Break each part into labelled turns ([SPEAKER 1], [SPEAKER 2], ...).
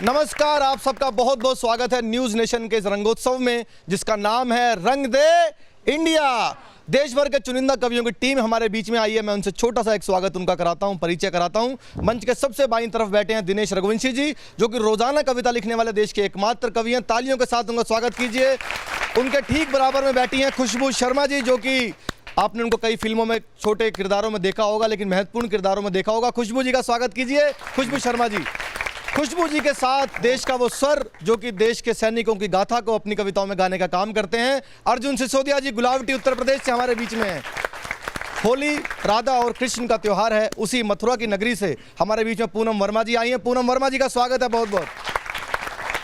[SPEAKER 1] नमस्कार, आप सबका बहुत बहुत स्वागत है न्यूज नेशन के इस रंगोत्सव में जिसका नाम है रंग दे इंडिया। देश भर के चुनिंदा कवियों की टीम हमारे बीच में आई है। मैं उनसे छोटा सा एक स्वागत उनका कराता हूं, परिचय कराता हूं। मंच के सबसे बाईं तरफ बैठे हैं दिनेश रघुवंशी जी, जो कि रोजाना कविता लिखने वाले देश के एकमात्र कवि हैं। तालियों के साथ उनका स्वागत कीजिए। उनके ठीक बराबर में बैठी हैं खुशबू शर्मा जी, जो कि आपने उनको कई फिल्मों में छोटे किरदारों में देखा होगा, लेकिन महत्वपूर्ण किरदारों में देखा होगा। खुशबू जी का स्वागत कीजिए। खुशबू शर्मा जी। खुशबू जी के साथ देश का वो स्वर जो कि देश के सैनिकों की गाथा को अपनी कविताओं में गाने का काम करते हैं, अर्जुन सिसोदिया जी गुलावटी उत्तर प्रदेश से हमारे बीच में हैं। होली राधा और कृष्ण का त्योहार है, उसी मथुरा की नगरी से हमारे बीच में पूनम वर्मा जी आई हैं। पूनम वर्मा जी का स्वागत है बहुत बहुत।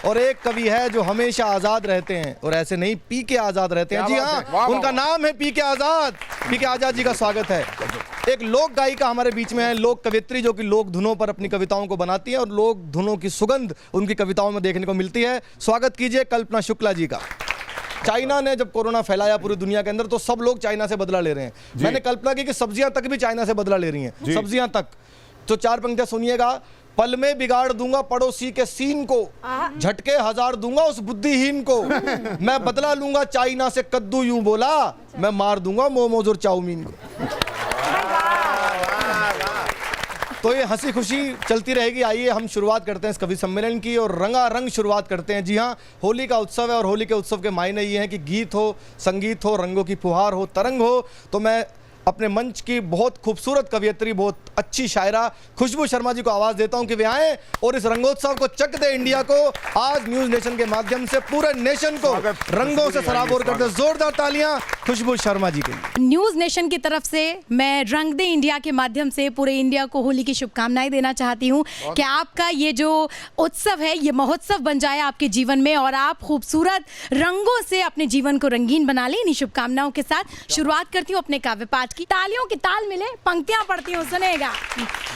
[SPEAKER 1] और एक कवि है जो हमेशा आजाद रहते हैं और ऐसे नहीं पी के आजाद रहते हैं। जी हाँ, उनका नाम है पी के आजाद। पी के आजाद जी का स्वागत है। एक लोक गायिका हमारे बीच में है, लोक कवियत्री, जो कि लोक धुनों पर अपनी कविताओं को बनाती है और लोक धुनों की सुगंध उनकी कविताओं में देखने को मिलती है। स्वागत कीजिए कल्पना शुक्ला जी का। चाइना ने जब कोरोना फैलाया पूरी दुनिया के अंदर तो सब लोग चाइना से बदला ले रहे हैं। मैंने कल्पना की कि सब्जियां तक भी चाइना से बदला ले रही हैं, सब्जियां तक। तो चार पंक्तियां सुनिएगा। पल में बिगाड़ दूंगा पड़ोसी के सीन को, झटके हजार दूंगा उस बुद्धिहीन को, मैं बदला लूंगा चाइना से कद्दू यूं बोला, मैं मार दूंगा मोमोज और चाउमीन को। तो ये हंसी खुशी चलती रहेगी। आइए हम शुरुआत करते हैं इस कवि सम्मेलन की और रंगारंग शुरुआत करते हैं। जी हाँ, होली का उत्सव है और होली के उत्सव के मायने ये हैं कि गीत हो, संगीत हो, रंगों की फुहार हो, तरंग हो। तो मैं अपने मंच की बहुत खूबसूरत कवियत्री, बहुत अच्छी शायरा खुशबू शर्मा जी को आवाज देता हूं कि वे आए और इस रंगोत्सव को चक दे इंडिया को। आज न्यूज नेशन के माध्यम से पूरे नेशन को रंगों से सराबोर करते। जोरदार तालियां खुशबू शर्मा जी के लिए।
[SPEAKER 2] न्यूज नेशन की तरफ से मैं रंग दे इंडिया के माध्यम से पूरे इंडिया को होली की शुभकामनाएं देना चाहती हूं कि आपका ये जो उत्सव है ये महोत्सव बन जाए आपके जीवन में और आप खूबसूरत रंगों से अपने जीवन को रंगीन बना लें। इन्हीं शुभकामनाओं के साथ शुरुआत करती हूँ अपने काव्य पाठ की। तालियों की ताल मिले, पंक्तियां पढ़ती हूँ, सुनेगा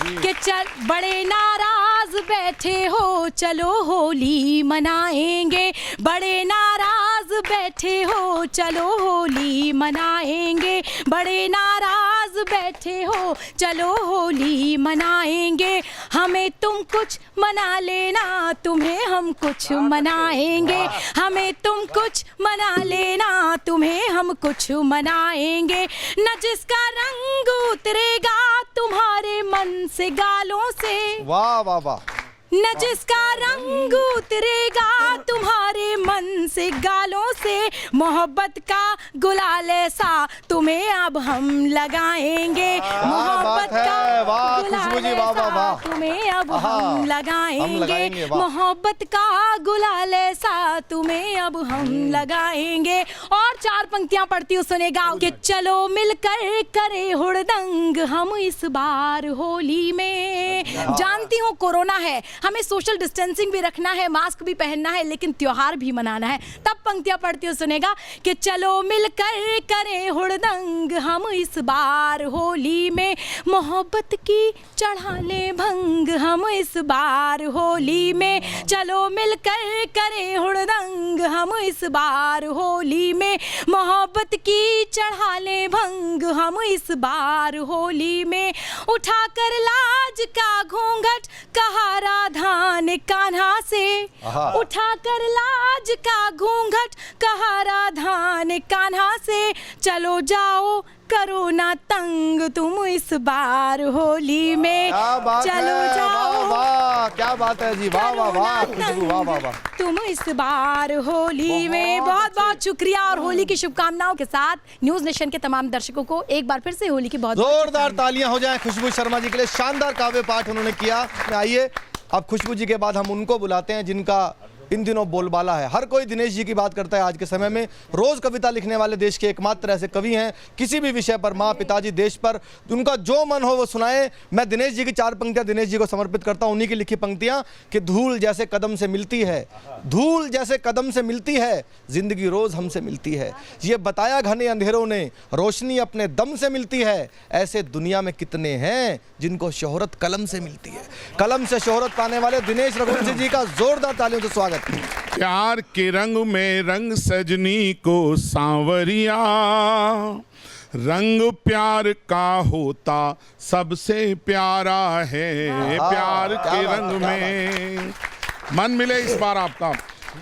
[SPEAKER 2] कि चल बड़े नाराज बैठे हो चलो होली मनाएंगे, बड़े नाराज बैठे हो चलो होली मनाएंगे, बड़े नाराज बैठे हो चलो होली मनाएंगे, हमें तुम कुछ मना लेना तुम्हें हम कुछ मनाएंगे, हमें तुम कुछ मना लेना तुम्हें हम कुछ मनाएंगे, न जिसका रंग उतरेगा तुम्हारे मन से गालों से,
[SPEAKER 1] वाह वाह वाह,
[SPEAKER 2] न जिसका रंग उतरेगा तुम्हारे मन से गालों से, मोहब्बत का गुलाल ऐसा तुम्हें अब हम लगाएंगे, मोहब्बत का गुलाल ऐसा तुम्हें अब हम लगाएंगे, मोहब्बत का गुलाल ऐसा तुम्हें अब हम लगाएंगे। और चार पंक्तियां पढ़ती हूँ, सुनेगा कि चलो मिलकर करे हुड़दंग हम इस बार होली में। जानती हूँ कोरोना है, हमें सोशल डिस्टेंसिंग भी रखना है, मास्क भी पहनना है, लेकिन त्योहार भी मनाना है। तब पंक्तियां पढ़ती हूँ, सुनेगा कि चलो मिलकर करें हुड़दंग हम इस बार होली में, मोहब्बत की चढ़ा ले भंग हम इस बार होली में, चलो मिलकर करें हुड़दंग हम इस बार होली में, मोहब्बत की चढ़ा ले भंग हम इस बार होली में, उठाकर लाज का घूंघट कहा राधा ने कान्हा से, उठाकर लाज का घूंघट कहा राधा ने कान्हा से, चलो जाओ करो ना तंग तुम इस बार होली में, चलो जाओ।
[SPEAKER 1] वाह क्या बात है जी, वाह वाह वाह खुशबू, वाह वाह वाह,
[SPEAKER 2] तुम इस बार होली में। बहुत बहुत शुक्रिया और होली की शुभकामनाओं के साथ न्यूज नेशन के तमाम दर्शकों को एक बार फिर से होली की बहुत
[SPEAKER 1] जोरदार तालियां हो जाएं खुशबू शर्मा जी के लिए। शानदार काव्य पाठ उन्होंने किया। आइए अब खुशबू जी के बाद हम उनको बुलाते हैं जिनका इन दिनों बोलबाला है। हर कोई दिनेश जी की बात करता है आज के समय में। रोज कविता लिखने वाले देश के एकमात्र ऐसे कवि हैं, किसी भी विषय पर, माँ पिताजी देश पर, उनका जो मन हो वो सुनाए। मैं दिनेश जी की चार पंक्तियां दिनेश जी को समर्पित करता हूं, उन्हीं की लिखी पंक्तियां कि धूल जैसे कदम से मिलती है, धूल जैसे कदम से मिलती है, जिंदगी रोज हमसे मिलती है, ये बताया घने अंधेरों ने, रोशनी अपने दम से मिलती है, ऐसे दुनिया में कितने हैं जिनको शोहरत कलम से मिलती है। कलम से शोहरत पाने वाले दिनेश रघुवंशी जी का जोरदार तालियों से स्वागत।
[SPEAKER 3] प्यार के रंग में रंग सजनी को सांवरिया, रंग प्यार का होता सबसे प्यारा है, प्यार के रंग में मन मिले इस बार आपका।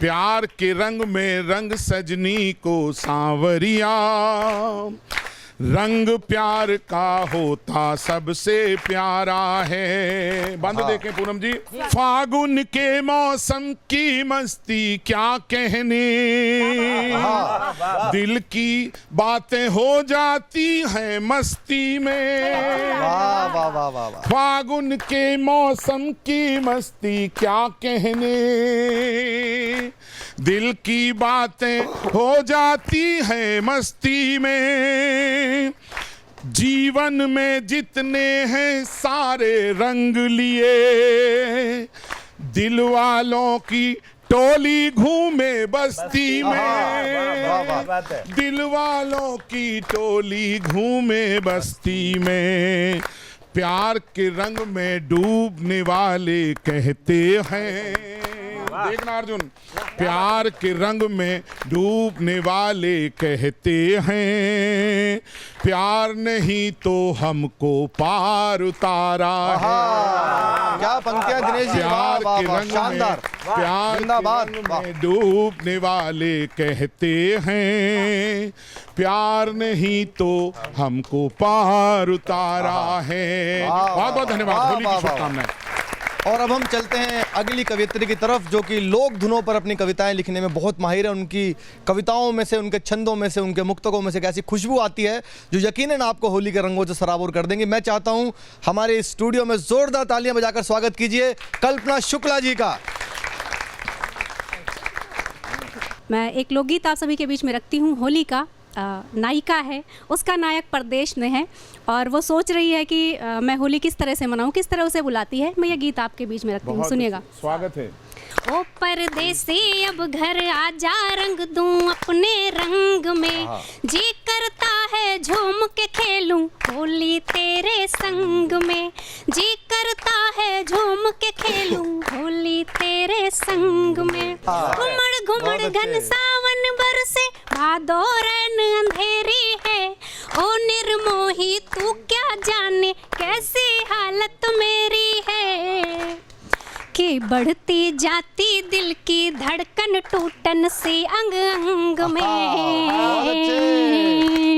[SPEAKER 3] प्यार के रंग में रंग सजनी को सांवरिया, रंग प्यार का होता सबसे प्यारा है। बंद देखें पूनम जी। फागुन के मौसम की मस्ती क्या कहने, दिल की बातें हो जाती हैं मस्ती में।
[SPEAKER 1] वाह वाह वाह वाह वाह।
[SPEAKER 3] फागुन के मौसम की मस्ती क्या कहने, दिल की बातें हो जाती हैं मस्ती में। जीवन में जितने हैं सारे रंग लिए, दिल वालों की टोली घूमे बस्ती में, दिल वालों की टोली घूमे बस्ती में। प्यार के रंग में डूबने वाले कहते हैं, देखना अर्जुन, प्यार के रंग में डूबने वाले कहते हैं, प्यार नहीं तो हमको पार उतारा है।
[SPEAKER 1] क्या पंक्तियां दिनेश जी, वाह
[SPEAKER 3] प्यार
[SPEAKER 1] वाह
[SPEAKER 3] के
[SPEAKER 1] वाह,
[SPEAKER 3] रंग
[SPEAKER 1] शानदार।
[SPEAKER 3] में, प्यार
[SPEAKER 1] जिंदाबाद,
[SPEAKER 3] के रंग
[SPEAKER 1] वाह।
[SPEAKER 3] में डूबने वाले कहते हैं, प्यार नहीं तो हमको पार उतारा है। बहुत बहुत धन्यवाद, होली की शुभकामनाएं।
[SPEAKER 1] और अब हम चलते हैं अगली कवियत्री की तरफ, जो कि लोक धुनों पर अपनी कविताएं लिखने में बहुत माहिर है। उनकी कविताओं में से, उनके छंदों में से, उनके मुक्तकों में से एक ऐसी खुशबू आती है जो यकीनन आपको होली के रंगों से सराबोर कर देंगी। मैं चाहता हूं हमारे स्टूडियो में जोरदार तालियां बजाकर स्वागत कीजिए कल्पना शुक्ला जी का।
[SPEAKER 4] मैं एक लोकगीत आप सभी के बीच में रखती हूँ। होली का नायिका है, उसका नायक परदेश में है और वो सोच रही है कि मैं होली किस तरह से मनाऊं, किस तरह उसे बुलाती है। मैं ये गीत आपके बीच में रखती हूँ, सुनिएगा।
[SPEAKER 3] स्वागत है।
[SPEAKER 4] ओ परदेसी अब घर आजा, रंग दूं अपने रंग में, जी करता है झूम के खेलूं होली तेरे संग में, जी करता है झूम के खेलूं होली तेरे संग में। घुमड़ घुमड़ घन सावन बरसे, भादो रैन अंधेरी है, ओ निर्मोही तू क्या जाने कैसी हालत मेरी है, कि बढ़ती जाती दिल की धड़कन टूटन से अंग अंग में।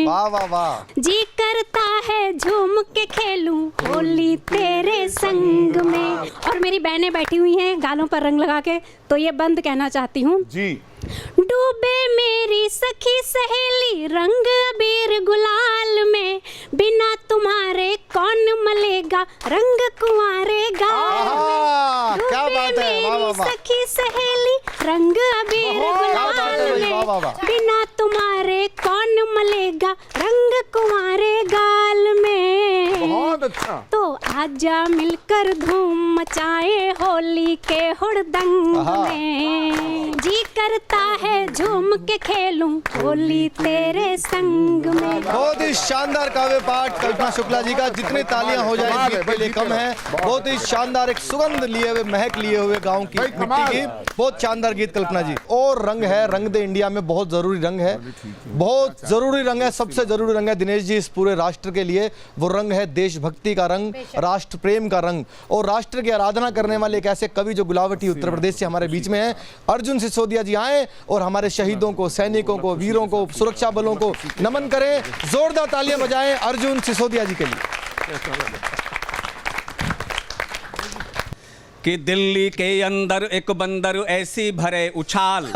[SPEAKER 1] वाह वाह वाह।
[SPEAKER 4] जी करता है झूम के खेलूं होली तेरे संग में। और मेरी बहनें बैठी हुई हैं गालों पर रंग लगा के, तो ये बंद कहना चाहती हूँ
[SPEAKER 3] जी।
[SPEAKER 4] डूबे मेरी सखी सहेली रंग अबीर गुलाल में, बिना तुम्हारे कौन मलेगा रंग कुंवारे गाल में।
[SPEAKER 1] क्या बात है, वाह वाह
[SPEAKER 4] मेरी
[SPEAKER 1] वाह।
[SPEAKER 4] सखी सहेली रंग अबीर गुलाल में,
[SPEAKER 1] वाह वाह वाह।
[SPEAKER 4] बिना तुम्हारे कौन मलेगा रंग कुंवारे गाल में।
[SPEAKER 3] बहुत अच्छा।
[SPEAKER 4] तो आजा मिलकर धूम मचाए होली के हुड़दंग में, जी करता है झूम के खेलूं होली तेरे संग में।
[SPEAKER 1] बहुत ही शानदार काव्य पाठ कल्पना शुक्ला जी का। जितनी तालियां हो जाए इस गीत के लिए कम है। बहुत ही शानदार, एक सुगंध लिए हुए, महक लिए हुए गांव की मिट्टी की, बहुत शानदार गीत कल्पना जी। और रंग है, रंग दे इंडिया में बहुत जरूरी रंग है, बहुत जरूरी रंग है, सबसे जरूरी रंग है दिनेश जी इस पूरे राष्ट्र के लिए। वो रंग है देशभक्ति का रंग, राष्ट्र प्रेम का रंग, और राष्ट्र की आराधना करने वाले एक ऐसे कवि जो गुलावटी उत्तर प्रदेश से हमारे बीच में है। अर्जुन सिसोदिया जी आए और हमारे शहीदों को, सैनिकों को, वीरों को, सुरक्षा बलों को नमन करें। जोरदार तालियां बजाएं अर्जुन सिसोदिया जी के लिए।
[SPEAKER 5] कि दिल्ली के अंदर एक बंदर ऐसी भरे उछाल,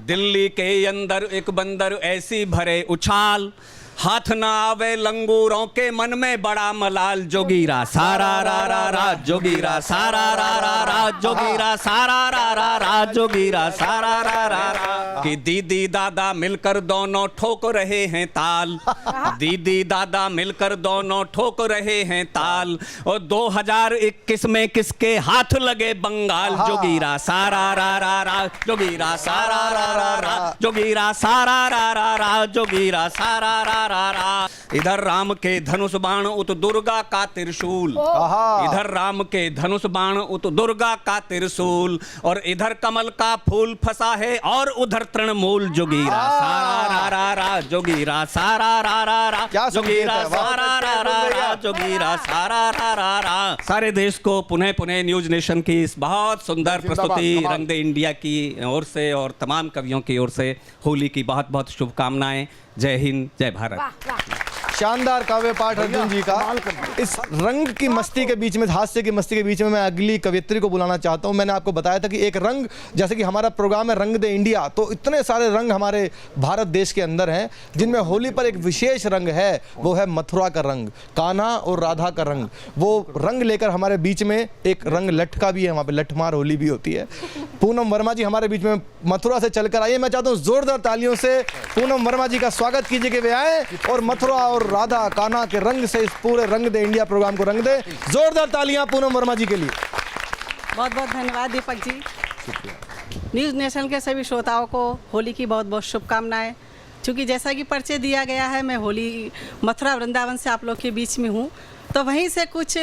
[SPEAKER 5] दिल्ली के अंदर एक बंदर ऐसी भरे उछाल, हाथ ना आवे लंगूरों के मन में बड़ा मलाल, जोगीरा सारा रा रा रा, जोगीरा सारा रा रा रा, जोगीरा सारा रा रा रा, जोगीरा सारा रा रा रा। कि दीदी दादा मिलकर दोनों ठोक रहे हैं ताल, दीदी दादा मिलकर दोनों ठोक रहे हैं ताल, और 2021 में किसके हाथ लगे बंगाल, जोगीरा सारा रा रा रा, जोगीरा सारा रा रा रा, जोगीरा सारा रा रा रा, जोगीरा सारा रा रा रा। इधर राम के धनुष बाण उत दुर्गा का त्रिशूल,
[SPEAKER 1] आहा।
[SPEAKER 5] इधर राम के धनुष बाण उत दुर्गा का त्रिशूल, और इधर कमल का फूल फंसा है और उधर तृणमूल जोगीरा सारा रा रा जोगीरा सारा रा
[SPEAKER 1] क्या
[SPEAKER 5] जोगीरा
[SPEAKER 1] संगीत है, वाह।
[SPEAKER 5] सारा रा जोगीरा सारा रा। सारे देश को पुनः पुनः न्यूज नेशन की इस बहुत सुंदर प्रस्तुति
[SPEAKER 3] कमाल।
[SPEAKER 5] रंग दे इंडिया की ओर से और तमाम कवियों की ओर से होली की बहुत बहुत शुभकामनाएं। जय हिंद, जय भारत।
[SPEAKER 1] शानदार काव्य पाठ अर्जुन जी का। इस रंग की मस्ती के बीच में, हास्य की मस्ती के बीच में मैं अगली कवियत्री को बुलाना चाहता हूं। मैंने आपको बताया था कि एक रंग, जैसे कि हमारा प्रोग्राम है रंग दे इंडिया, तो इतने सारे रंग हमारे भारत देश के अंदर हैं जिनमें होली पर एक विशेष रंग है, वो है मथुरा का रंग, कान्हा और राधा का रंग। वो रंग लेकर हमारे बीच में एक रंग लटका भी है, वहाँ पे लठमार होली भी होती है। पूनम वर्मा जी हमारे बीच में मथुरा से चलकर आइए। मैं चाहता हूँ जोरदार तालियों से पूनम वर्मा जी का स्वागत कीजिए कि वे आए और मथुरा और राधा कान्हा के रंग से इस पूरे रंग दे इंडिया प्रोग्राम को रंग दे। जोरदार तालियां पूनम वर्मा जी के लिए।
[SPEAKER 6] बहुत बहुत धन्यवाद दीपक जी। न्यूज़ नेशन के सभी श्रोताओं को होली की बहुत बहुत शुभकामनाएं। क्योंकि जैसा कि परिचय दिया गया है, मैं होली मथुरा वृंदावन से आप लोग के बीच में हूँ, तो वहीं से कुछ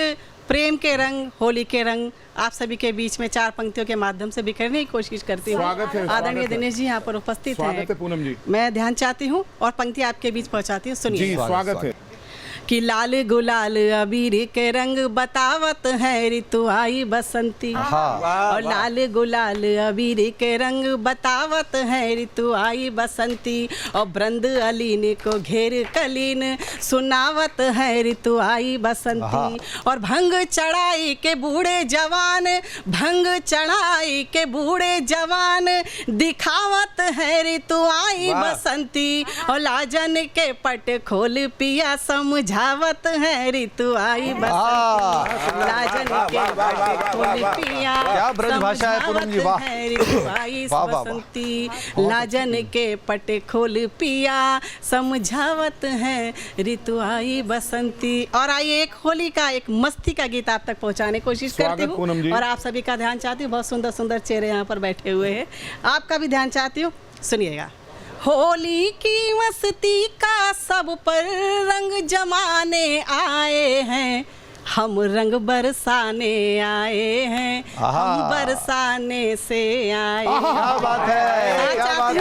[SPEAKER 6] प्रेम के रंग, होली के रंग आप सभी के बीच में 4 पंक्तियों के माध्यम से बिखरने की कोशिश करती हूँ।
[SPEAKER 3] स्वागत है,
[SPEAKER 6] आदरणीय
[SPEAKER 3] स्वागत है।
[SPEAKER 6] दिनेश जी यहाँ पर उपस्थित
[SPEAKER 3] स्वागत है
[SPEAKER 6] हैं।
[SPEAKER 3] पूनम जी।
[SPEAKER 6] मैं ध्यान चाहती हूँ और पंक्ति आपके बीच पहुँचाती हूँ,
[SPEAKER 3] जी
[SPEAKER 6] सुनिए।
[SPEAKER 3] स्वागत है।
[SPEAKER 6] कि लाल गुलाल अबीर के रंग बतावत है ऋतु आई बसंती। और लाल गुलाल अबीर के रंग बतावत है ऋतु आई बसंती। और ब्रंद अलीन को घेर कलीन सुनावत है ऋतु आई बसंती। और भंग चढ़ाई के बूढ़े जवान, भंग चढ़ाई के बूढ़े जवान दिखावत है ऋतु आई बसंती। और लाजन के पट खोल पिया समझावत है ऋतु आई बसंती। लाजन के पट खोल पिया
[SPEAKER 1] क्या ब्रज भाषा है पूनम जी, वाह।
[SPEAKER 6] समझावत है ऋतु आई
[SPEAKER 1] वाह, वाह, वाह।
[SPEAKER 6] बसंती। लाजन के पट खोल पिया समझावत है ऋतु आई बसंती। और आइए एक होली का, एक मस्ती का गीत आप तक पहुंचाने की कोशिश करती
[SPEAKER 3] स्वागत पूनम जी।
[SPEAKER 6] हूँ। और आप सभी का ध्यान चाहती हूँ, बहुत सुंदर सुंदर चेहरे यहाँ पर बैठे हुए हैं, आपका भी ध्यान चाहती हूँ, सुनिएगा। होली की मस्ती का सब पर रंग जमाने आए हैं, हम रंग बरसाने आए हैं, हम बरसाने से आए हैं।
[SPEAKER 1] क्या बात है, क्या बात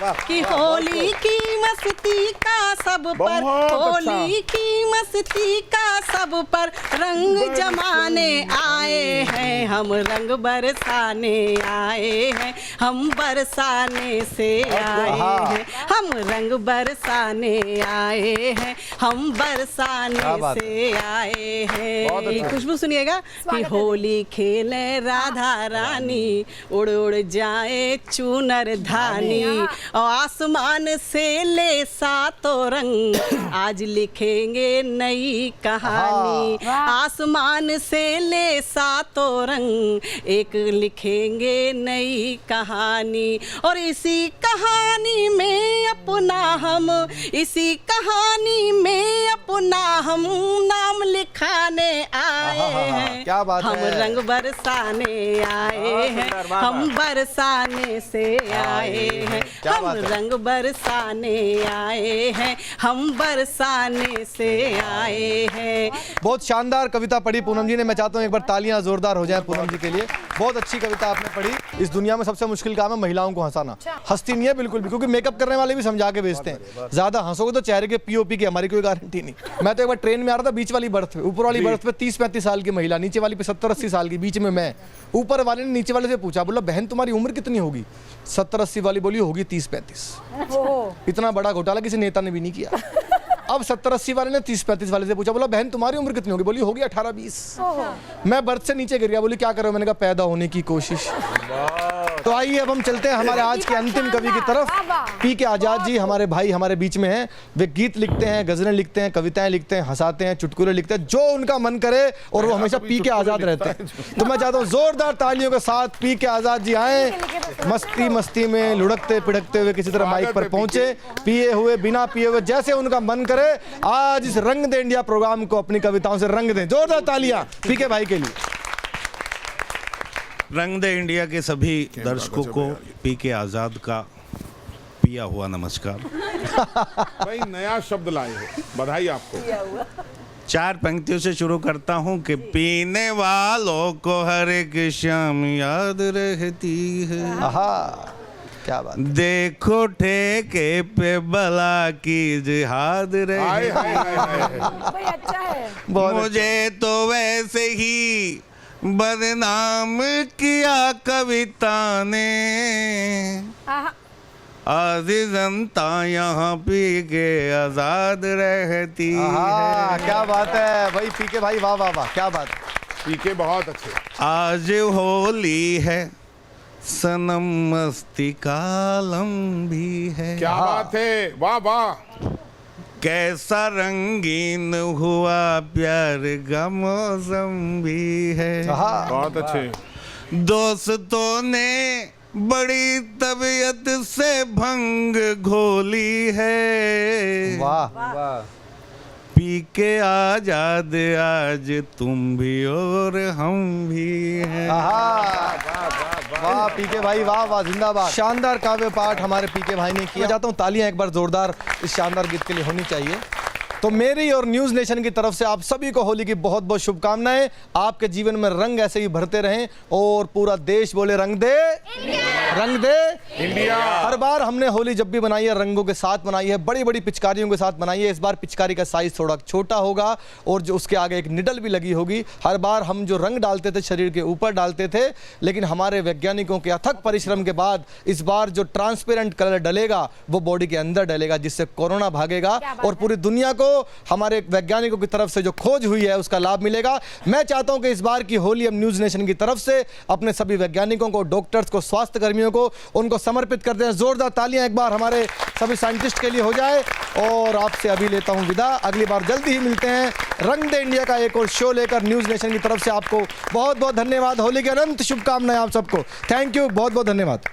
[SPEAKER 1] है।
[SPEAKER 6] कि होली की मस्ती का सब पर,
[SPEAKER 3] बहुत अच्छा।
[SPEAKER 6] होली की मस्ती का सब पर रंग जमाने आए हैं, हम रंग बरसाने आए हैं, हम बरसाने से आए हैं, हम रंग बरसाने आए हैं, हम बरसाने से आए हैं। ये खुशबू सुनिएगा कि होली खेले राधा रानी, उड़ उड़ जाए चूनर धानी। और आसमान से ले सातों रंग, आज लिखेंगे नई कहानी। आसमान से ले सातों रंग, एक लिखेंगे नई कहानी। और इसी कहानी में अपना हम, इसी कहानी में अपना हम नाम लिखाने आए हैं।
[SPEAKER 1] क्या बात
[SPEAKER 6] हम
[SPEAKER 1] है।
[SPEAKER 6] रंग बरसाने आए हैं, हम बरसाने से आए हैं,
[SPEAKER 1] क्या
[SPEAKER 6] हम
[SPEAKER 1] बात है।
[SPEAKER 6] रंग बरसाने आए हैं, हम बरसाने से आए हैं।
[SPEAKER 1] बहुत शानदार कविता पढ़ी पूनम जी ने। मैं चाहता हूँ एक बार तालियां जोरदार हो जाएं पूनम जी के लिए। बहुत अच्छी कविता आपने पढ़ी। इस दुनिया में सबसे मुश्किल काम है महिलाओं को हंसाना। हंसती नहीं है बिल्कुल भी, क्योंकि मेकअप करने वाले भी समझा के भेजते हैं, ज्यादा हंसोगे तो चेहरे के पीओपी की हमारी कोई गारंटी नहीं। मैं तो एक बार ट्रेन में आ रहा था, बीच वाली बर्थ पे, ऊपर वाली बर्थ पे 30-35 साल की महिला, नीचे वाली पे 70-80 साल की, बीच में मैं। ऊपर वाले ने नीचे वाले से पूछा, बोला बहन तुम्हारी उम्र कितनी होगी? 70-80 वाली बोली होगी 30-35। इतना बड़ा घोटाला किसी नेता ने भी नहीं किया। अब 70-80 वाले ने 30-35 वाले से पूछा, बोला बहन तुम्हारी उम्र कितनी होगी? बोली होगी 18-20। मैं बर्थ से नीचे गिर गया। बोली क्या करो? मैंने कहा पैदा होने की कोशिश। तो आइए अब हम चलते हैं हमारे आज के अंतिम कवि की तरफ। पी के आजाद जी हमारे भाई हमारे बीच में हैं। वे गीत लिखते हैं, गजलें लिखते हैं, कविताएं लिखते हैं, हंसाते हैं, चुटकुले लिखते हैं, जो उनका मन करे, और वो हमेशा पी के आजाद रहते हैं। तो मैं चाहता हूँ जोरदार तालियों के साथ पी के आजाद जी आए, मस्ती मस्ती में लुढ़कते पिढ़कते हुए किसी तरह माइक पर पहुंचे, पिए हुए बिना पिए हुए, जैसे उनका मन करे, आज इस रंग दे इंडिया प्रोग्राम को अपनी कविताओं से रंग दें। जोरदार तालियां पी के भाई के लिए।
[SPEAKER 7] रंग दे इंडिया के सभी दर्शकों को पी के आज़ाद का पिया हुआ नमस्कार।
[SPEAKER 3] भाई नया शब्द लाए हो, बधाई आपको।
[SPEAKER 7] 4 पंक्तियों से शुरू करता हूँ कि पीने वालों को हर एक शाम याद रहती है,
[SPEAKER 1] आहा, क्या बात।
[SPEAKER 7] देखो ठेके पे बला की जिहाद
[SPEAKER 3] हाय
[SPEAKER 7] रहती
[SPEAKER 3] हाय हाय हाय।
[SPEAKER 2] भाई अच्छा है।
[SPEAKER 1] बहुत
[SPEAKER 7] मुझे तो वैसे ही बदनाम किया कविता ने,
[SPEAKER 2] आहा,
[SPEAKER 7] आजी जनता यहाँ पी के आजाद रहती
[SPEAKER 1] आहा,
[SPEAKER 7] है।
[SPEAKER 1] क्या बात है भाई पीके भाई, वाह वाह वाह, क्या बात।
[SPEAKER 3] पीके बहुत अच्छे।
[SPEAKER 7] आज होली है सनम मस्ती कालम भी है,
[SPEAKER 3] क्या बात है, वाह वाह।
[SPEAKER 7] कैसा रंगीन हुआ प्यार का मौसम भी है,
[SPEAKER 1] आहा,
[SPEAKER 3] बहुत अच्छे।
[SPEAKER 7] दोस्तों ने बड़ी तबीयत से भंग घोली है,
[SPEAKER 1] वाह,
[SPEAKER 7] पी के आजाद आज तुम भी और हम भी हैं।
[SPEAKER 1] आहा, वाह पीके भाई, वाह वाह, जिंदाबाद। शानदार काव्य पाठ हमारे पीके भाई ने किया। चाहता हूँ तालियां एक बार जोरदार इस शानदार गीत के लिए होनी चाहिए। तो मेरी और न्यूज़ नेशन की तरफ से आप सभी को होली की बहुत बहुत शुभकामनाएं। आपके जीवन में रंग ऐसे ही भरते रहें और पूरा देश बोले रंग दे रंग दे
[SPEAKER 3] इंडिया।
[SPEAKER 1] हर बार हमने होली जब भी बनाई है रंगों के साथ बनाई है, बड़ी बड़ी पिचकारियों के साथ बनाई है। इस बार पिचकारी का साइज थोड़ा छोटा होगा और जो उसके आगे एक निडल भी लगी होगी। हर बार हम जो रंग डालते थे शरीर के ऊपर डालते थे, लेकिन हमारे वैज्ञानिकों के अथक परिश्रम के बाद इस बार जो ट्रांसपेरेंट कलर डलेगा वो बॉडी के अंदर डलेगा, जिससे कोरोना भागेगा और पूरी दुनिया को हमारे वैज्ञानिकों की तरफ से जो खोज हुई है उसका लाभ मिलेगा। मैं चाहता हूं कि इस बार की होली हम न्यूज़ नेशन की तरफ से अपने सभी वैज्ञानिकों को, डॉक्टर्स को, स्वास्थ्य कर्मियों को उनको समर्पित करते हैं। जोरदार तालियां एक बार हमारे सभी साइंटिस्ट के लिए हो जाए। और आपसे अभी लेता हूं विदा, अगली बार जल्दी ही मिलते हैं रंग दे इंडिया का एक और शो लेकर। न्यूज़ नेशन की तरफ से आपको बहुत बहुत धन्यवाद। होली की अनंत शुभकामनाएं आप सबको। थैंक यू, बहुत बहुत धन्यवाद।